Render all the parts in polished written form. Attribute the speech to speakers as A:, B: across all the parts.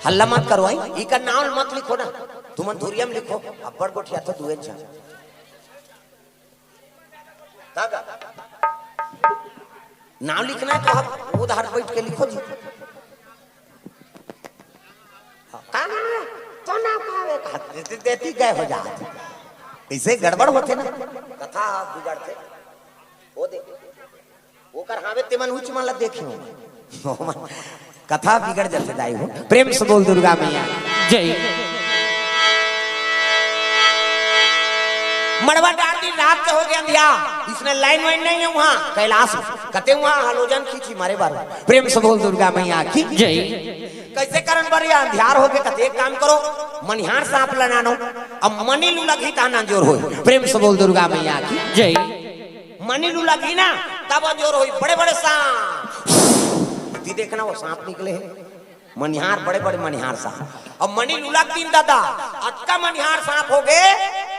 A: हल्ला मत करो आई इका नाम मत लिखो ना तुम धुरिया में लिखो अब्बड़ गोठिया तो दुए जा नाम लिखना है तो आप उधर बैठ के लिखो जी तो ना देती गए हो जाते इसे गड़बड़ होते ना कथा बिगड़ते वो देख वो कर हावे तेमन उच्च मान ला देखियो कथा बिगड़ जाते दाई हो प्रेम से बोल दुर्गा मैया जय मड़वा डाल दी रात के हो गया अंधिया इसने लाइन वाइन नहीं है वहां कैलाश कते वहां हलोजन खींची मारे बार प्रेम से बोल दुर्गा मैया की जय कैसे करन बढ़िया अंधियार हो गए कते एक काम करो मनिहार सांप लनानो अब मनी लू लगी ताना जोर हो प्रेम से बोल दुर्गा मैया की जय मनी लू लगी ना तब जोर हो बड़े बड़े सांप देखना वो सांप निकले हैं मनिहार बड़े बड़े मनिहार सांप अब मनी लूला तीन दादा अटका मनिहार सांप हो गए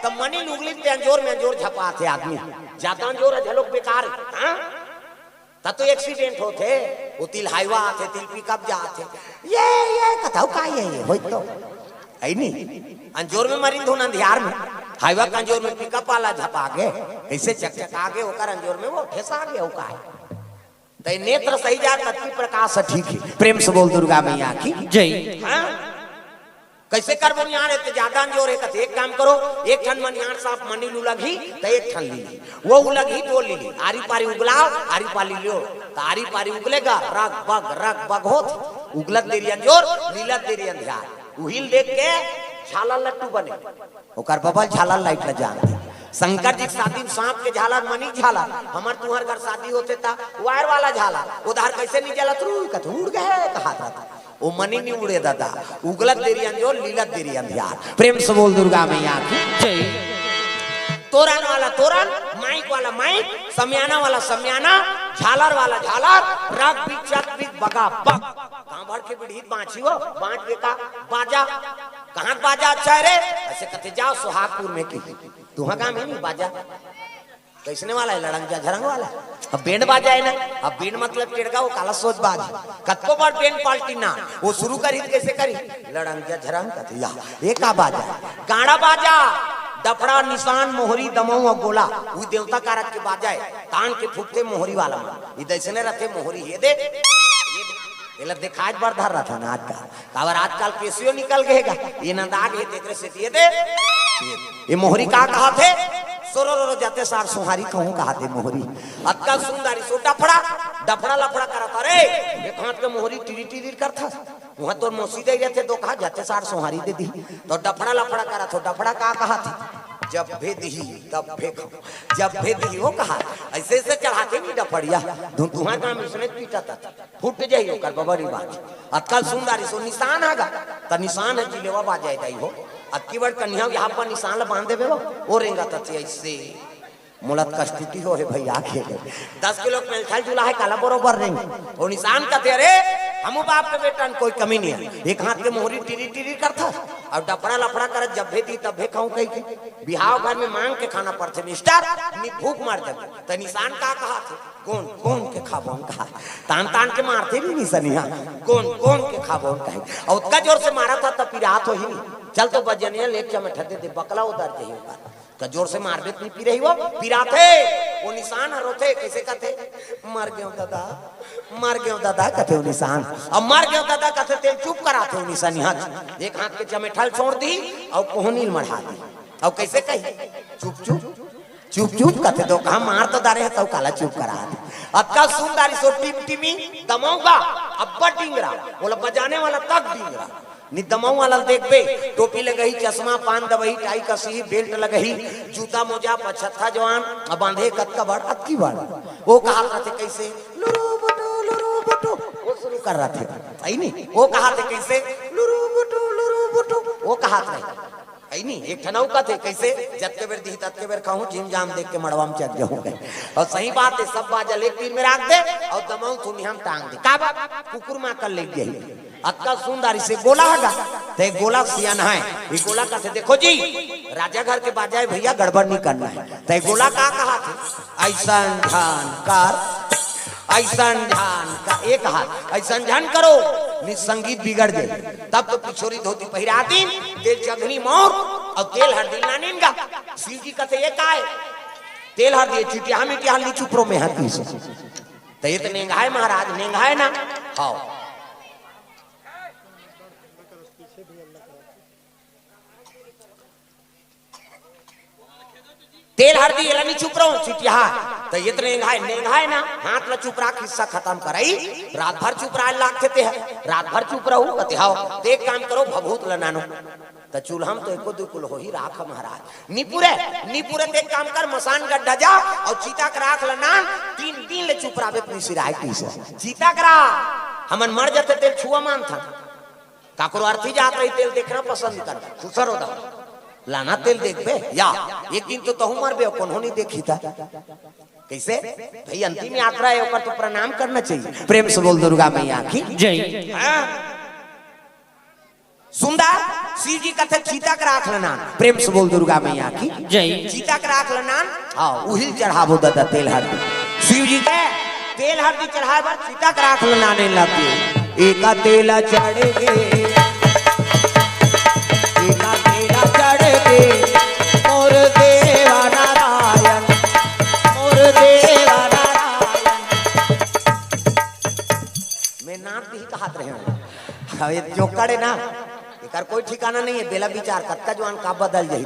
A: तब मनी लुगली अंजोर में अंजोर झपा थे आदमी जाता अंजोर झलोक बेकार तब तो एक्सीडेंट होते वो तिल हाईवा आते तिल पिकअप जाते ये कथाओ का ये हो तो है नहीं अंजोर में मरीन धोना अंधियार में हाईवा का अंजोर में पिकअप वाला झपा गए कैसे चकचक आगे होकर अंजोर में वो ठेसा गया हो का है नेत्र सही जा कति प्रकाश ठीक है प्रेम से बोल दुर्गा मैया की जय कैसे कर मनिहार है ज्यादा जोर है एक काम करो एक ठन मनिहार साहब मनी लगी तो एक ठन ली वो उलगी तो ली आरी पारी उगलाओ आरी पाली लियो तो आरी पारी उगलेगा रग बग होत उगलत देरी अंजोर लीलत देरी अंधियार उहिल देख के झालर लट्टू बने ओकर बबल झालर लाइट ल जानते शंकर जी शादी में सांप के झालर मनी झालर हमार तुम्हार घर शादी होते था वायर वाला झालर उधार कैसे नहीं जला तू उड़ गए कहा था वो मनी नहीं उड़े दादा उगलत देरी अंजोर लीलत देरी अंधियार प्रेम से बोल दुर्गा मैया की जय तोरण वाला तोरण माइक वाला माइक समियाना वाला समियाना झालर वाला झालर रग बिचत बिच बगा बग कहां भर के बिढ़ीत बांची हो बांट के का बाजा कहां बाजा अच्छा रे ऐसे कहते जाओ सुहागपुर में की तुहा काम है नहीं बाजा कैसने वाला है लड़ंगा झरंग वाला अब बैंड बाजा है ना अब बैंड मतलब टेड़गा वो काला सोच बाज कत्को बार बैंड पाल्टी ना वो शुरू करी कैसे करी लड़ंगा झरंग कथिया एक का बाजा गाड़ा बाजा डफड़ा निशान मोहरी दमऊ और गोला वो देवता कारक के बाजा है तान के फूकते मोहरी वाला ये दैसने रहते मोहरी ये दे ये लग देखा आज बार धर रहा था ना आज का कावर आजकल केसियो निकल गएगा ये ना दाग है देख रहे से ये दे ये मोहरी का कहा थे सोरो जाते सार सुहारी कहूं कहा थे मोहरी अक्का सुंदरी सो डफड़ा लफड़ा करता रे एक हाथ के मोहरी टीरी करता वहां तो मोसी दे रहे थे तो कहा जाते सार सुहारी दे दी तो डफड़ा लफड़ा करा तो डफड़ा का कहा था जब भेद ही तब फेंको जब भेद ही वो कहा ऐसे ऐसे चढ़ाते नहीं डफड़िया तुम्हारे काम इसने पीटा था फुट जाइए कर बबरी बात अक्कल सुंदरी सो निशान आगा तो निशान है जिलेवा बाजाए गई हो अक्की बड़ कन्या यहाँ पर निशान बांध दे वो रेंगा तथी ऐसे मुलत कष्टी हो है भैया खेले 10 किलो मेलछल जुला है काला बरोबर रेंगे वो निशान कहते अरे हम बाप के बेटा कोई कमी नहीं है एक हाथ के मोहरी टीरी करता और डफड़ा लफड़ा कर जब भेदी तब भे खाऊं कहीं के बिहाव घर में मांग के खाना पड़ते मिस्टर भूख मार दे तो निशान का कहा थे कौन के खाबो कहा तान के मारते भी नहीं सनिया कौन के खाबो कहे और उतना जोर से मारा था तब पिरात हो ही नहीं चल तो बजनिया लेट जा मैं ठते दे बकला उधर चाहिए का जोर से मार देत नहीं पी रही वो पिराते वो निशान हरोते कैसे कहते मर गयो दादा कहते वो निशान अब मर गयो दादा कहते तेल चुप कराते वो निशान हाथ एक हाथ के चमेठल छोड़ दी और कोहनील मढ़ा दी और कैसे कही चुप कहते तो कहा मार तो दारे तो काला चुप करा दे अक्का सुंदरी सो टिमी दमाऊंगा अब्बा डिंगरा बोला बजाने वाला तक डिंगरा निदमाऊ वाला देख बे टोपी लगही चश्मा पान दबही टाई कसी बेल्ट लगही जूता मोजा पछत्था जवान अब बांधे कतका बड़ अतकी बड़ वो कहा थे कैसे लुरु बटो वो शुरू कर रहा थे आई नहीं वो कहा थे कैसे लुरु बटो वो कहा थे आई नहीं एक ठनाऊ का थे कैसे जत्ते बेर दी तत्ते बेर खाऊं जिम जाम देख के मड़वा में चढ़ जाऊंगा और सही बात है सब बाजा एक तीर में रख दे और दमाऊ तुम हम टांग दे का कुकुर मां कर ले गई अक्का सुंदरी से गोला हगा ते गोला सियाना है ये गोला का थे देखो जी राजा घर के बाजाए भैया गड़बड़ नहीं करना है ते गोला का कहा थे ऐसा ध्यान कर ऐसा ध्यान का एक हाथ ऐसा ध्यान करो निसंगीत बिगड़ जाए। तब तो पिछोरी धोती पहिराती, तेल चंदनी मोर और तेल हरदी नानीनगा। शिव जी कहते ये का है? तेल हरदी चिटिया मिटिया ली चुपरो में हती से तो ये तो नेंगाए महाराज, नेंगाए ना। हाँ तेल हरदी एला नहीं चुप रहो चिटिया तो ये तो नेंगाए ना। हाथ ला चुप रहा, किस्सा खत्म कराई। रात भर चुप रहा लाख थे रात भर चुप रहू कहते हाओ तो एक काम करो भभूत लनानो तो चूल्हा तो एको दुकुल हो ही राख महाराज। नीपुरे ते काम कर मसान गड्ढा जा और चीता कर राख लनान 3 दिन ले चुप रहा अपनी सिराय की से चीता करा हमन मर जाते तेल छुआ मान था काकरो अर्थी जात रही तेल देखना पसंद कर खुसर होता लाना तेल देख बे या एक दिन तो तहु मर बे कौन नहीं देखी था कैसे भाई अंतिम यात्रा है ओकर तो प्रणाम करना चाहिए। प्रेम से बोल दुर्गा मैया की जय। सुंदर शिव जी कहते चीता का राख लनान। प्रेम से बोल दुर्गा मैया की जय। चीता का राख लनान हाँ उहिल चढ़ाबो दादा तेल हरदी। शिव जी के तेल हरदी चढ़ाए बार चीता का राख लनाने लगे। एका तेला चढ़ गे मोर देवा नारायण मोर देवा नारायण। मैं नाथ ही कहत रहे हूं ये जोकर है ना एकर कोई ठिकाना नहीं है। बेला विचार कत्ता जवान का बदल जाई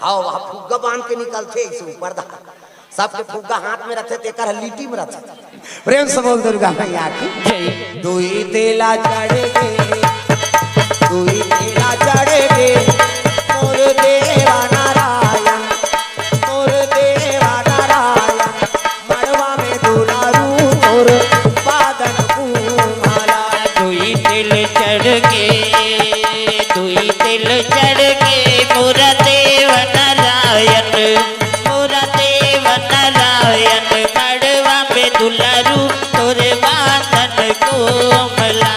A: हां वहां फुग्गा बांध के निकलते इसे ऊपर दा सबके फुग्गा हाथ में रखते ते कर लीटी में रखते। प्रेम से बोल दुर्गा मैया की जय। दुई तेला चढ़ गे दुई तेला चढ़ गे मोर देवा नारायण मोर देवा नारायण मड़वा में दुलारू तोर बादन कुमाला।
B: दुई तिल चढ़ के दुई तिल चढ़ के मोर देव नारायण मड़वा में दुलारू तोर बादन कोमला।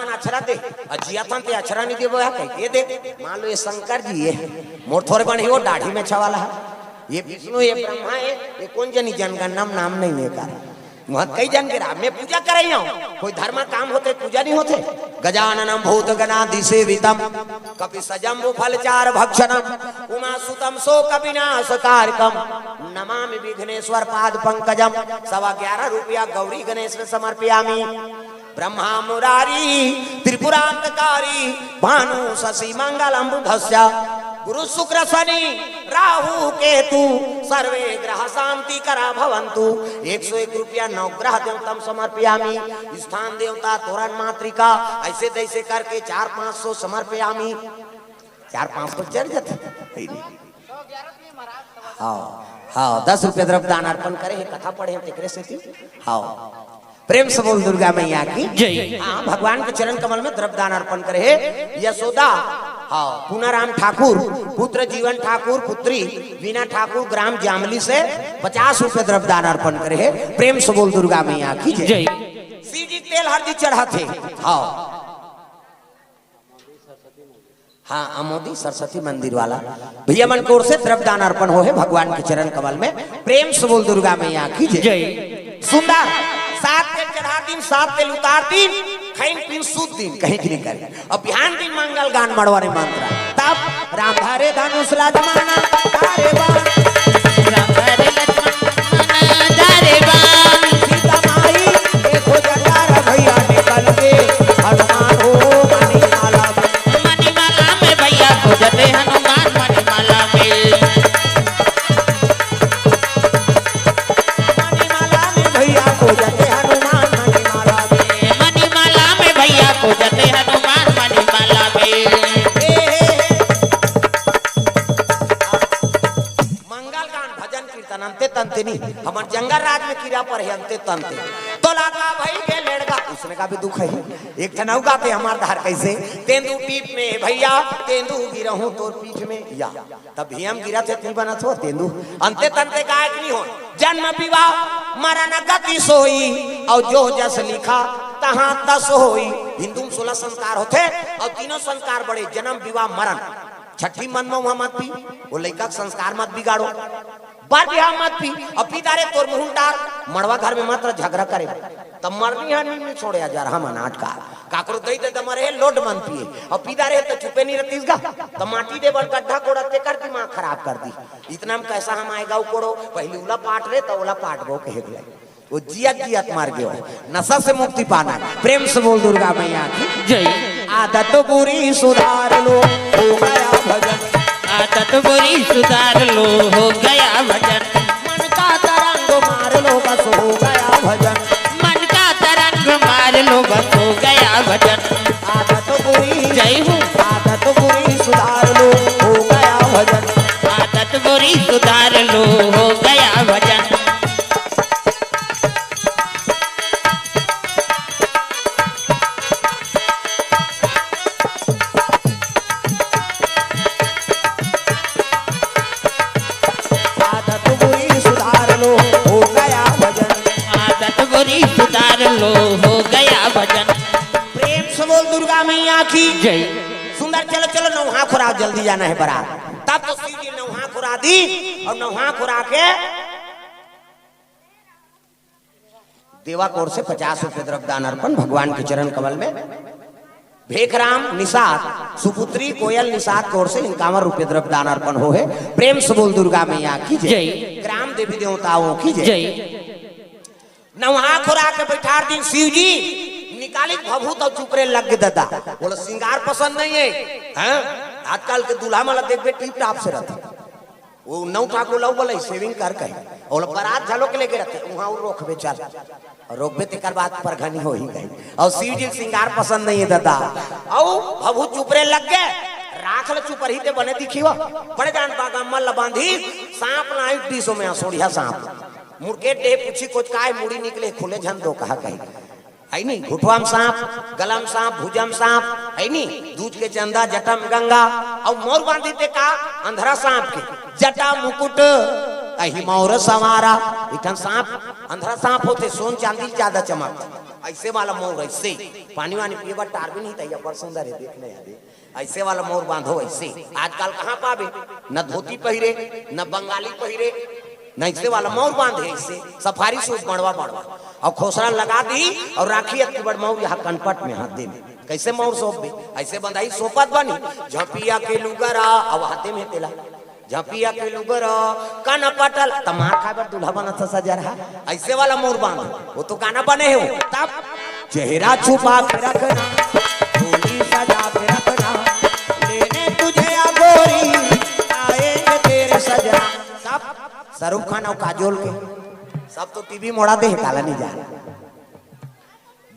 A: अक्षरा दे अजिया था ते अक्षरा नहीं देबो है कह दे। मान लो ये शंकर जी है मोर थोड़े बन हो दाढ़ी में छवाला है ये विष्णु ये ब्रह्मा है ये कौन जनी जनगणना नाम नहीं लेकर मत कई जन के मैं पूजा कर रही हूं। कोई धर्म काम होते पूजा नहीं होते। गजाननम भूत गणाधि सेवितम कपि सजम्बु फलचार भक्षणम उमा सुतम शोक विनाशकारकम नमामि विघ्नेश्वर पाद पंकजम। 11.25 रुपया गौरी गणेश में समर्पयामि। ब्रह्मा मुरारी त्रिपुरांतकारी भानु शशि मंगलम बुधस्य गुरु शुक्र शनि राहु केतु सर्वे ग्रह शांति करा भवंतु। 101 रुपया नवग्रह देवतम समर्पयामि। स्थान देवता तोरण मातृका ऐसे तैसे करके 400-500 समर्पयामि। 400-500 चढ़ जाते हाँ हाँ 10 रुपया द्रव्य दान अर्पण करे कथा पढ़े तेकरे से हाँ। प्रेम से बोल दुर्गा मैया की जय। हाँ भगवान के चरण कमल में द्रव्य दान अर्पण करे है। यशोदा हाँ पुनाराम ठाकुर पुत्र जीवन ठाकुर पुत्री वीना ठाकुर ग्राम जामली से 50 रुपए द्रव्य दान अर्पण करे है। प्रेम से बोल दुर्गा मैया की जय। शिव जी तेल हरदी चढ़ाते हाँ हाँ अमोदी सरस्वती मंदिर वाला भैया मन की ओर से द्रव्य दान अर्पण हो है भगवान के चरण कमल में। प्रेम से बोल दुर्गा मैया की जय। सुंदर 7 तेल चढ़ा दिन 7 तेल उतार दिन खाइन पीन सूत दिन कहीं की नहीं करे। अब बिहान दिन मंगल गान मड़वारे मंत्र तब राम धारे धनुष लक्ष्मण धारे बाण
B: राम धारे लक्ष्मण धारे बाण
A: सीता माई देखो जटार भैया निकल के हनुमान हो
B: मणिमाला में भैया खोजते हनुमान मणिमाला में
A: भैया खोजते हनुमान मणिमाला में मंगल गान भजन कीर्तन अंते तंते नहीं हमार जंगल राज में कीड़ा पर है अंते तंते तो लागा भाई के लड़का उसने का भी दुख है। एक ठनौ गाते हमार धार कैसे तेंदू पीठ में भैया तेंदू गिरहूं तोर पीठ में या तब भी हम गिरा थे नहीं बनत हो तेंदू अंते तंते गायक नहीं हो। जन्म विवाह मरण गति सोई और जो जस लिखा तहां तस होई। हिंदू में 16 संस्कार होते और तीनों संस्कार बड़े जन्म विवाह मरण। छठी मन में वहां मत भी वो लड़का संस्कार मत बिगाड़ो बार बिहार मत पी और पी दारे तोर मुंह डार मड़वा घर में मात्र झगड़ा करे तब मरनी है नहीं छोड़े हजार हम अनाट का काकरो दई दे मरे लोड मन पिए और पी दारे तो चुपे नहीं रहती इसका तो माटी दे बड़ गड्ढा कोड़ते कर दिमाग खराब कर दी इतना में कैसा हम आएगा कोड़ो पहले उला पाट रे तो उला पाट गो कहे गए वो जियत जियत मार गयो नशा से मुक्ति पाना प्रेम से बोल दुर्गा मैया की
B: जय।
A: आदत बुरी सुधार लो हो गया भजन
B: आदत बुरी सुधार लो हो गया भजन
A: मन का तरंग मार लो बस हो गया भजन
B: मन का तरंग मार लो बस हो गया भजन
A: आदत बुरी
B: जय हो।
A: आदत बुरी सुधार लो हो गया भजन
B: आदत बुरी सुधार लो हो गया भजन
A: आदत बुरी सुधार लो हो गया भजन
B: आदत बुरी सुधार लो हो गया भजन
A: प्रेम से बोल दुर्गा मैया की
B: जय।
A: सुंदर चलो चलो नौहा खुरा जल्दी जाना है बारात तब तो शिव जी नौहा खुरा दी और नौहा खुरा के देवा कोर से 50 रुपए द्रव्यदान अर्पण भगवान के चरण कमल में भेखराम निषाद सुपुत्री कोयल निषाद कोर से 51 रुपए द्रव्यदान अर्पण हो है प्रेम से बोल दुर्गा मैया की जय ग्राम देवी देवताओं की जय नौहा खुरा के बैठार दिन शिव जी निकाली भभूत और चुपरे लग दादा बोला श्रृंगार पसंद नहीं है हैं? आजकल के दूल्हा माला देखबे टिप टाप से रहते वो नौ ठाकुर लव बोले सेविंग कर के और बारात झलो के लेके रहते वहां रोकबे चल रोकबे तेकर बात पर घनी हो ही गई और शिव जी श्रृंगार पसंद नहीं है दादा और भभूत चुपरे लग गए राख ले चुपर ही ते बने दिखियो बड़े जान बागा मल बांधी सांप लाई डिसो में सोड़िया सांप मुर्गे दे पूछी कुछ काय मुड़ी निकले खुले झन दो कहा कही है नहीं घुटवाम सांप गलम सांप भुजम सांप है नहीं दूध के चंदा जटम गंगा और मोर बांधी ते का अंधरा सांप के जटा मुकुट अही मोर सवारा इठन सांप अंधरा सांप होते सोन चांदी ज्यादा चमक ऐसे वाला मोर ऐसे पानी वानी पिए बार टार भी नहीं था बड़ सुंदर है देखने यार ऐसे वाला मोर बांधो ऐसे आजकल कहाँ पावे न धोती पहिरे न बंगाली पहिरे न ऐसे वाला मोर बांधे ऐसे सफारी सूट मड़वा मड़वा और खोसरा लगा दी और राखी अति बड़ मोर यहाँ कनपट में हाथ दे में कैसे मोर सोप भी ऐसे बंधाई सोपत बनी झपिया के लुगरा अब हाथे में तेला झपिया के लुगरा कन पटल तमार खाबर दूल्हा बना था सजा रहा ऐसे वाला मोर बांध वो तो गाना बने हो तब चेहरा छुपा के रखना डोली सजा के रखना लेने तुझे आ गोरी आएंगे तेरे सजना सब शाहरुख खान और काजोल के सब तो टीवी मोड़ा दे काला नहीं जा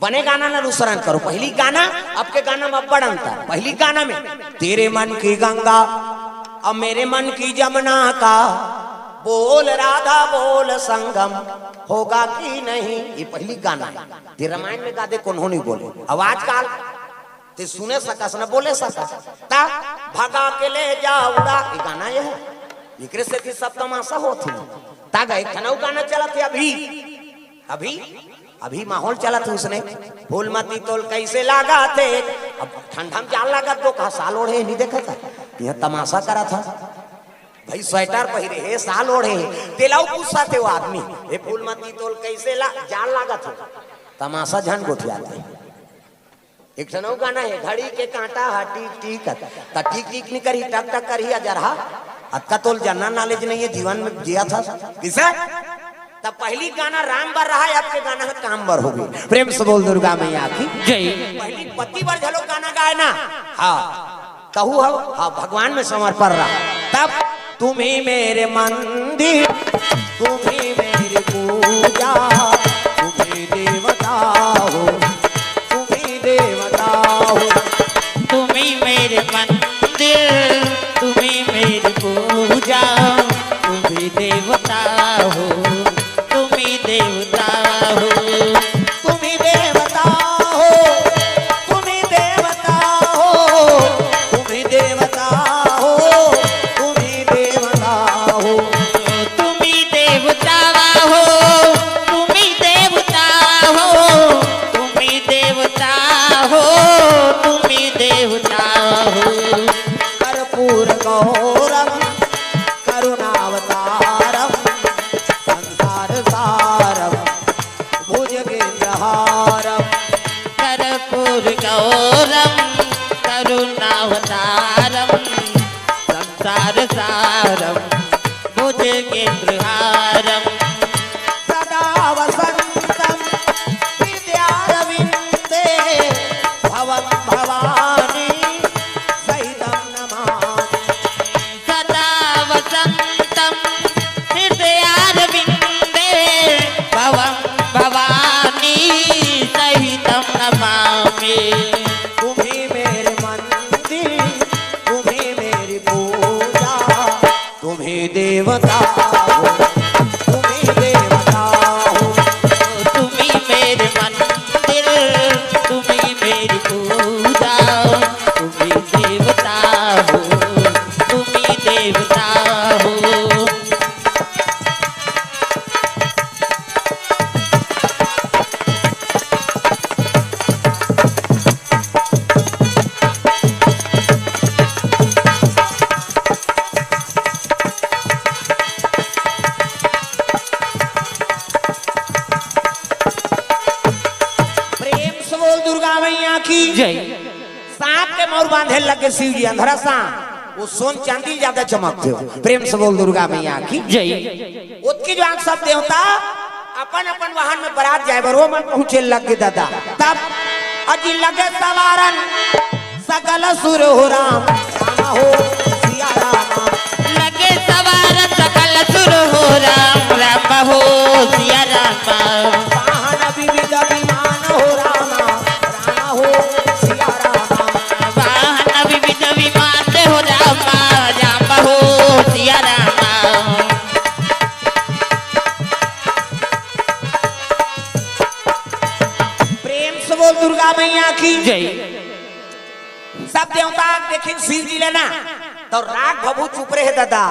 A: बने गाना ना अनुसरण करो पहली गाना अब के गाना में बड़ अंतर पहली गाना में तेरे मन की गंगा अब मेरे मन की जमुना का बोल राधा बोल संगम होगा कि नहीं ये पहली गाना है ते रामायण में गा दे कौन नहीं बोले आवाज काल ते सुने सकस न बोले सकस ता भगा के ले जाऊड़ा ये गाना ये है एकरे से भी सब तमाशा होती ता गए खनऊ गाना चला थे अभी अभी अभी माहौल चला था उसने फूल मती तोल कैसे लागा थे अब ठंडा में जाल लगा तो कहा साल ओढ़े नहीं देखा था यह तमाशा करा था भाई स्वेटर पहिरे है साल ओढ़े तेलाऊ पूछता थे वो आदमी ये फूल मती तोल कैसे जाल लागा था तमाशा झन गोठिया एक ठनऊ गाना है घड़ी के कांटा हटी टीक ता टीक टीक नहीं करी टक टक करी जरहा अक्का तोल जनरल नॉलेज नहीं है जीवन में जिया था किसे तब पहली गाना राम बर रहा है आपके गाना का काम बर हो गई प्रेम से बोल दुर्गा मैया की
B: जय।
A: पहली पति बर झलो गाना गाए ना हाँ कहू हो हाँ भगवान में समर्पण रहा तब तुम्ही मेरे मंदिर तुम्ही मेरी पूजा तुम्ही देवता हो तुम्ही देवता हो
B: तुम्ही मेरे मंदिर तुम्ही मेरी पूजा तुम्ही देवता हो तुम्ही देवता हो
A: तुम्ही देवता हो तुम्ही देवता हो तुम्ही देवता हो तुम्ही देवता हो
B: तुम्ही देवता हो तुम्ही देवता हो तुम्ही देवता हो तुम्ही देवता हो
A: कर्पूर गौरम करुणावतारम
B: सारम संसार सारम भुजगेन्द्रहारम
A: सदा वसंतम विद्यारविंदे भवं भवानी सहितं नमामि
B: सदा वसंतम हृदयारविंदे भवं भवानी सहितं नमामि
A: तुम्ही मेरे मंदिर तुम्ही मेरी पूजा तुम्ही देवता हो तुम्ही देवता हो
B: तुम्ही मेरे मंदिर तुम्ही मेरी पूजा तुम्ही देवता हो तुम्ही देवता हो
A: प्रेम से बोल दुर्गा मैया की
B: जय
A: सांप के मोर बांधे लगे शिव जी अंधरा सांप वो सोन चांदी ज्यादा चमकते हो प्रेम से बोल दुर्गा मैया की
B: जय
A: उसकी जो आंख सब देवता अपन अपन वाहन में बारात जाए बरो मन पहुंचे लगे दादा तब अजी लगे सवारन सकल सुर हो राम राम हो सिया राम
B: लगे सवार सकल सुर हो राम राम हो सिया राम
A: वाहन विविध विमान हो राम राम हो सिया राम
B: वाहन विविध विमान हो राम राम हो सिया राम
A: प्रेम से बोल दुर्गा मैया की
B: जय
A: सब देवता देखिन शिव जी लेना तो राग भभू चुप रहे दादा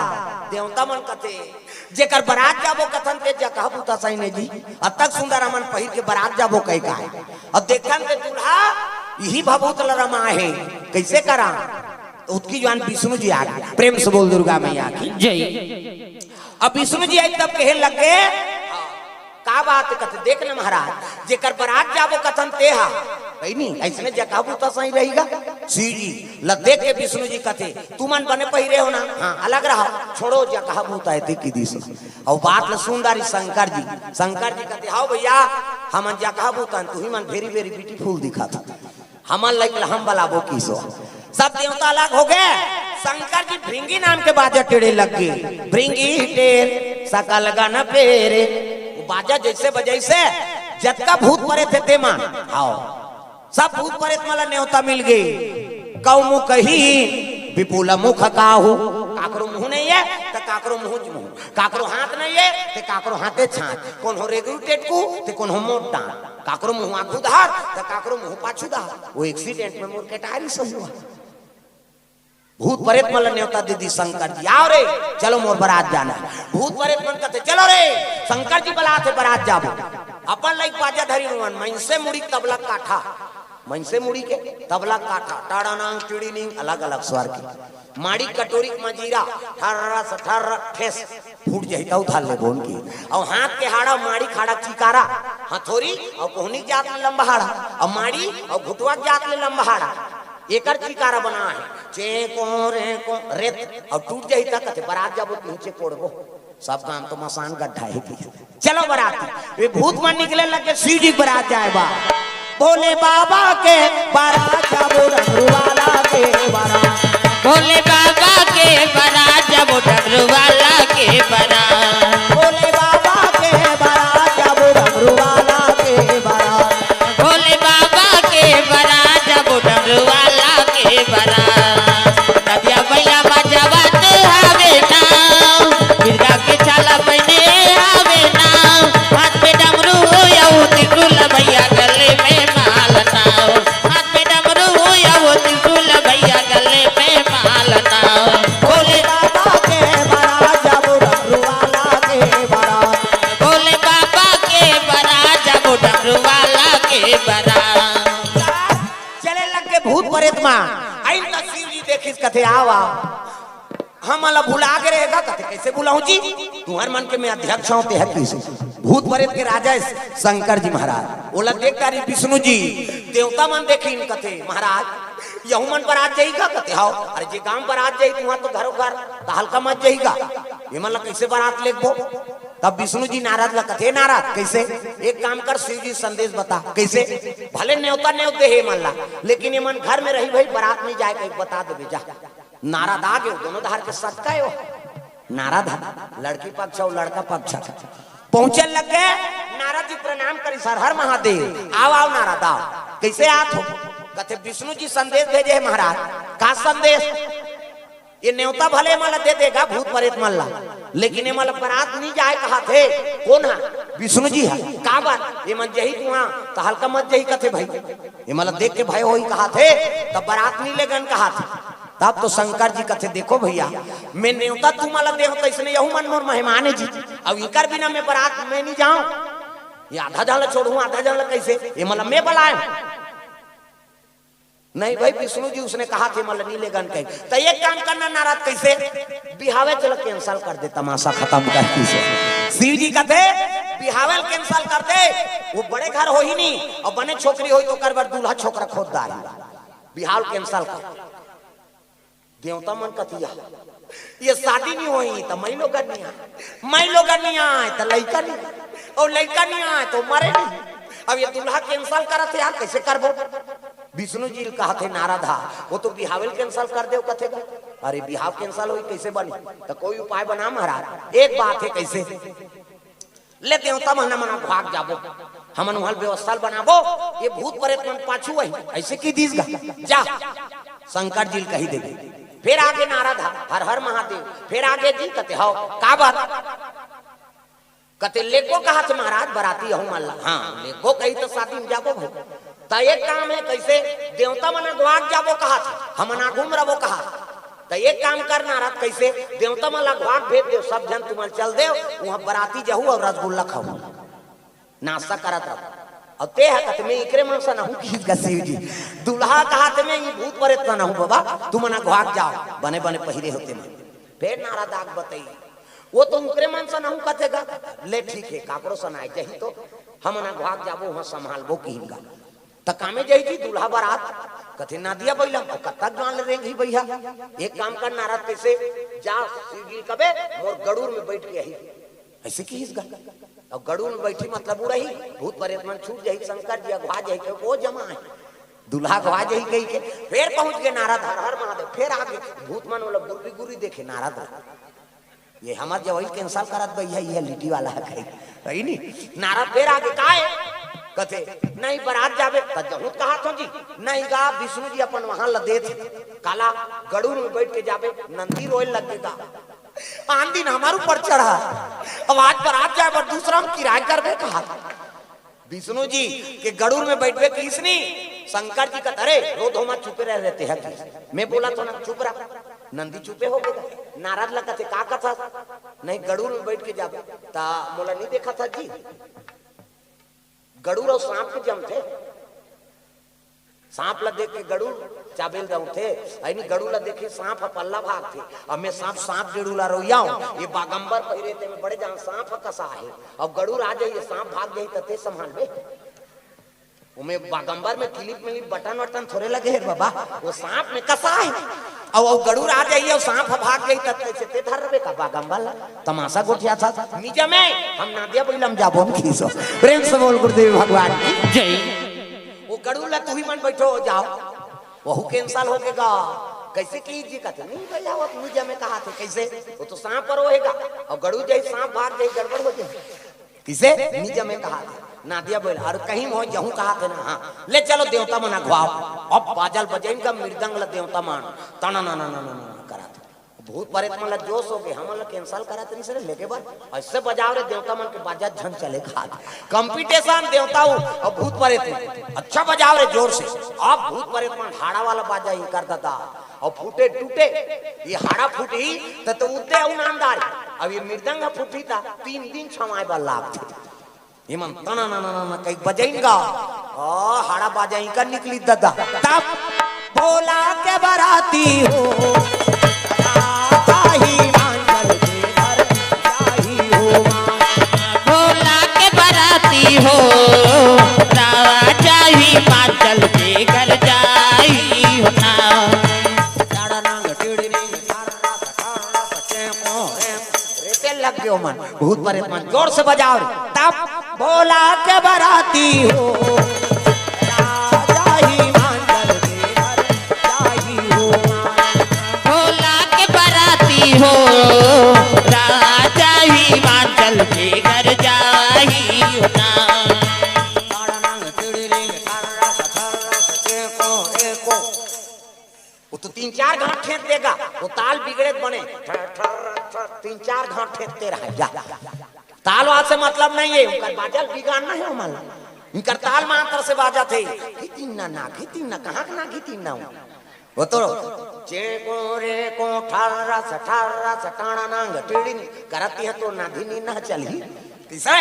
A: देवता मन कते जेकर बारात जाबो कथन ते जगह बुता सही ने जी अब तक सुंदर अमन पहिर के बारात जाबो कई का अब देखन के दूल्हा यही भभूत लरमा है कैसे करा तो उसकी जान विष्णु जी आ गए प्रेम से बोल दुर्गा मैया की
B: जय
A: अब विष्णु जी आई तब कहे लगे का बात कथे देख ले महाराज जेकर बारात जाबो कथन तेहा कहीं नहीं ऐसने जगह बुता सही रहेगा सी जी ल देख के विष्णु जी कथे तू मन बने पहिरे हो ना हाँ अलग रहा छोड़ो जगह बुता है की दिस और बात ल सुंदरी शंकर जी कथे हाओ भैया हम जगह बुता तू ही मन वेरी वेरी ब्यूटीफुल दिखा था हमन लाइक हम बलाबो किसो सब देवता अलग हो गए शंकर जी भृंगी नाम के बाजा टेढ़े लग गए भृंगी टेर सकल गन पेरे बाजा जैसे बजैसे जतका भूत परे थे ते मान आओ सब भूत परेत मला न्योता मिल गई कौमु कही विपुल मुख काहू काकरो मुंह नहीं है तो काकरो मुंह काकरो हाथ नहीं है तो काकरो हाथे छात कौन हो रेगू टेटकू तो कौन हो मोट डांट काकरो मुंह आंखू धार तो काकरो मुंह पाछू धार वो एक्सीडेंट में मोर के टायर सही हुआ भूत परेत मन न्योता दीदी शंकर जी आओ रे चलो मोर बारात जाना भूत परेत मन कहते चलो रे शंकर जी बलात है बारात जाबो अपन लाइक बाजा धरी मन मनसे मुड़ी तबला काठा मनसे मुड़ी के तबला काठा टाड़ा नांग चिड़ी नींग अलग अलग स्वर की माड़ी कटोरी मजीरा ठर्रा सठर्रा ठेस फूट जाता उठा ले बोन की और हाथ के हाड़ा माड़ी खाड़ा चिकारा हथोरी और कोहनी जात ले लंबा हाड़ा और माड़ी और घुटवा जात ले लंबा हाड़ा एकर चिकारा बना है चेको रेको रेत और टूट जाई तक कते बारात जाबो नीचे कोड़बो सब काम तो मसान गड्ढा है की चलो बारात वे भूत मन निकले लगे शिव जी बारात जाए बा भोले बाबा के बारात जाबो डमरू वाला के बारात
B: भोले बाबा के बारात जाबो डमरू वाला के बारात
A: भोले बाबा के बारात जाबो डमरू वाला के बारात
B: भोले बाबा के बारात जाबो डमरू वाला के बारात नदिया बैला बजावत हवे ना बिरगा के छाला पहने हवे ना हाथ में डमरू हो या वो त्रिशूल भैया गले में मालना हाथ में डमरू हो या वो त्रिशूल भैया गले में मालना भोले
A: बाबा के बारात जाबो डमरू वाला के बारात
B: भोले बाबा के बारात जाबो डमरू वाला के बारात
A: चले लग के भूत परेत मां आई त शिव जी देखिस कथे आवा हम अला भुला के रहेगा कथे कैसे बुलाऊं जी तुम्हार मन के मैं अध्यक्ष हूं ते है किस भूत परेत के राजा शंकर जी महाराज ओला देख तारी विष्णु जी देवता मन देखिन कथे महाराज यहू मन पर आज जाएगा कते हाओ अरे जे गांव पर आज जाई वहां तो घरों घर तो हल्का मत जाएगा ये मन कैसे बारात लेबो तब विष्णु जी नाराज ला कथे नाराज कैसे एक काम कर शिव जी संदेश बता कैसे भले न्योता न्योत दे हे मन ला लेकिन ये मन घर में रही भाई बारात नहीं जाए कहीं बता दे जा नाराज आ गए दोनों धार के साथ का हो नाराज लड़की पक्ष और लड़का पक्ष पहुंचे लग गए नारद जी प्रणाम करी सर हर महादेव आओ आओ नारद आओ कैसे आत हो कहते विष्णु जी संदेश भेजे है महाराज का संदेश ये न्योता भले माला दे देगा भूत प्रेत मल्ला लेकिन ये माला बारात नहीं जाए कहा थे कौन है विष्णु जी है का बात ये मन जही तू तो हल्का मत जही कथे भाई ये माला देख के भाई हो ही कहा थे तब बारात नहीं लेगन कहा थे तब तो शंकर जी कथे देखो भैया मैं न्योता तू माला दे तो इसने यहू मन मोर मेहमान जी अब इकर बिना मैं बारात में नहीं जाऊं ये आधा जान छोड़ू आधा जान कैसे ये मतलब मैं बुलाए नहीं भाई विष्णु जी उसने कहा थे मतलब नहीं लेगन कहीं तो एक काम करना नाराज कैसे बिहावे चलो कैंसल कर दे तमाशा खत्म कर से शिव जी कहते बिहावल कैंसल कर दे वो बड़े घर हो ही नहीं और बने छोकरी हो तो कर बार दूल्हा छोकरा खोददार बिहाव कैंसल कर देवता मन कथिया ये शादी नहीं हुई तो मैं लोग नहीं आए तो लड़का नहीं और लड़का नहीं आए तो मरे नहीं अब ये दूल्हा कैंसल करते यार कैसे करबो विष्णु जी कहा थे नारद वो तो बिहावल कैंसल कर दे कथे अरे बिहाव कैंसल हुई कैसे बनी तो कोई उपाय बना महाराज एक बात है कैसे ले देवता मना मना भाग जाबो हमन वहां व्यवस्था बनाबो ये भूत प्रेत मन पाछू वही ऐसे की दीसगा जा शंकर जी कही देगी फिर आगे नारद हर हर महादेव फिर आगे जी कहते हो का बात कहते लेको कहा थे महाराज बराती हूं मल्ला हाँ लेको कही तो शादी में जाबो भाई तो एक काम है कैसे देवता मना ग्वाग जाबो कहा था हम ना घूम रहो कहा तो एक काम कर नारद कैसे देवता मला ग्वाग भेज दे सब जन तुम चल दे वहां बराती जाहू और रसगुल्ला खाऊ नाश्ता करत रहो और ते है कहते मैं इकरे मन से ना हूं खींच का शिव जी दूल्हा कहा थे मैं ये भूत प्रेत ना हूं बाबा तुम ना ग्वाग जाओ बने बने पहिरे होते मैं फिर नारद आग बताई वो तो उनके मन से ना हूं कथेगा ले ठीक है काकरो सनाए जही तो हम ना भाग जाबो वहां संभालबो कीनगा त कामे जही थी दूल्हा बारात कथे ना दिया बैला कतक जान ले रही भैया एक काम कर नारद कैसे जा शिवजी कबे मोर गड़ूर में बैठ के यही ऐसे की इसगा और गड़ूर में बैठी मतलब रही भूत प्रेत मन छूट जाई शंकर जी अगवा जाई के वो जमा है दूल्हा गवा जाई गई के फिर पहुंच गए नारद हर हर महादेव फिर आगे भूत मन वाला गुरी गुरी देखे नारद ये हमार जवाई कैंसल करत भैया ये लिट्टी वाला है कहीं नहीं नारद फिर आगे काहे कथे नहीं बारात जावे त जहुत कहा तो जी नहीं गा विष्णु जी अपन वहां लदे थे काला गड़ूर में बैठ के जावे नंदी रोए लगेगा आन दिन हमारे ऊपर चढ़ा अब आज बारात जाए पर दूसरा हम किराया करवे कहा विष्णु जी के गड़ूर में बैठवे किसनी शंकर जी का अरे रो धोमा चुपे रह रहते हैं मैं बोला तो ना चुप रहा नंदी चुपे हो गए नाराज लगा थे का था नहीं गड़ूर में बैठ के जावे ता मोला नहीं देखा था जी गड़ूर और सांप के जम थे सांप ला देख के गड़ूर चाबेल रहू थे ऐनी गड़ूर ला देखे सांप पल्ला भाग थे अब मैं सांप गेड़ूला रोया हूं ये बागंबर पहिरे थे मैं बड़े जान सांप कसा है अब गड़ूर आ जाइए सांप भाग जाई तते संभाल बे उमे बागंबर में क्लिप में बटन वटन थोड़े लगे है बाबा वो सांप में कसा है अब वो गड़ूर आ जाइए और सांप भाग गई तब कैसे ते धर रहे का बागंबर तमाशा गोठिया था निजा में हम नादिया बोलम जाबो हम खीसो प्रेम से बोल गुरुदेव भगवान की जय वो गड़ूर ला तू ही मन बैठो जाओ वहु कैंसल हो गएगा कैसे की जी कहते नहीं भैया वो निजा में कहा थे कैसे वो तो सांप पर होएगा और गड़ूर जाई सांप भाग जाई गड़बड़ हो जाए किसे निजा में कहा था नादिया बोल और कहीं हो जहूं कहा थे ना हाँ ले चलो देवता मना घुआओ अब बाजल बजाइन का मृदंग ला देवता मान तना ना ना ना ना करा थे भूत प्रेत मन ला जोश हो गए हम ला कैंसल करा थे नहीं लेके बाद ऐसे बजाओ रे देवता मन के बाजा झन चले खा कंपटीशन देवता और भूत प्रेत अच्छा बजाओ रे जोर से अब भूत प्रेत मन हाड़ा वाला बाजा ही करता था और फूटे टूटे ये हाड़ा फूटी तो उतने नामदार अब ये मृदंग फूटी था 3 दिन छमाए वाला लाभ थे हिमन तना ना ना ना कहीं बजाएंगा ओ हाड़ा बाजाई का निकली दादा तब भोला के बराती हो
B: भोला के बराती हो राजा ही माचल के घर जाई हो
A: लग गयो मन बहुत परे मन जोर से बजाओ रे तब भोला के बराती हो राजा हिमाचल के घर जाही हो
B: भोला के बराती हो राजा हिमाचल के घर जाही हो ना
A: वो तो 3-4 घाट ठेक देगा वो ताल बिगड़े बने 3-4 घाट ठेकते रहे जा ताल वाल से मतलब नहीं है उनका बाजल बिगाड़ना है हमारा इनका ताल मात्र से बाजा थे घितिन ना कहाँ ना घितिन ना वो तो चे को रे को ठारा सटाना नांग टेड़ी करती है तो नाधिनी ना चली किसे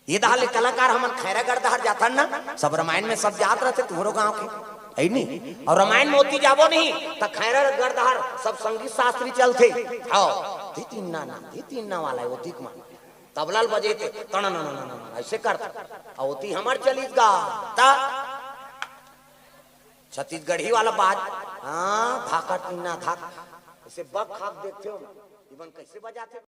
A: ये दाल कलाकार हमन खैरागढ़ दहर जाता ना सब रामायण में सब जात रहते तुम्हारो गांव के है नहीं और रामायण में होती जाबो नहीं तो खैरागढ़ दहर सब संगीत शास्त्री चलते आओ धीतीना वाला है होती मान तबलाल बजेते तना ना ना ऐसे करते होती हमार चलीस गा ता छत्तीसगढ़ी वाला बात हाँ धाका टीना धाक ऐसे बक खाक देखते हो इवन कैसे बजाते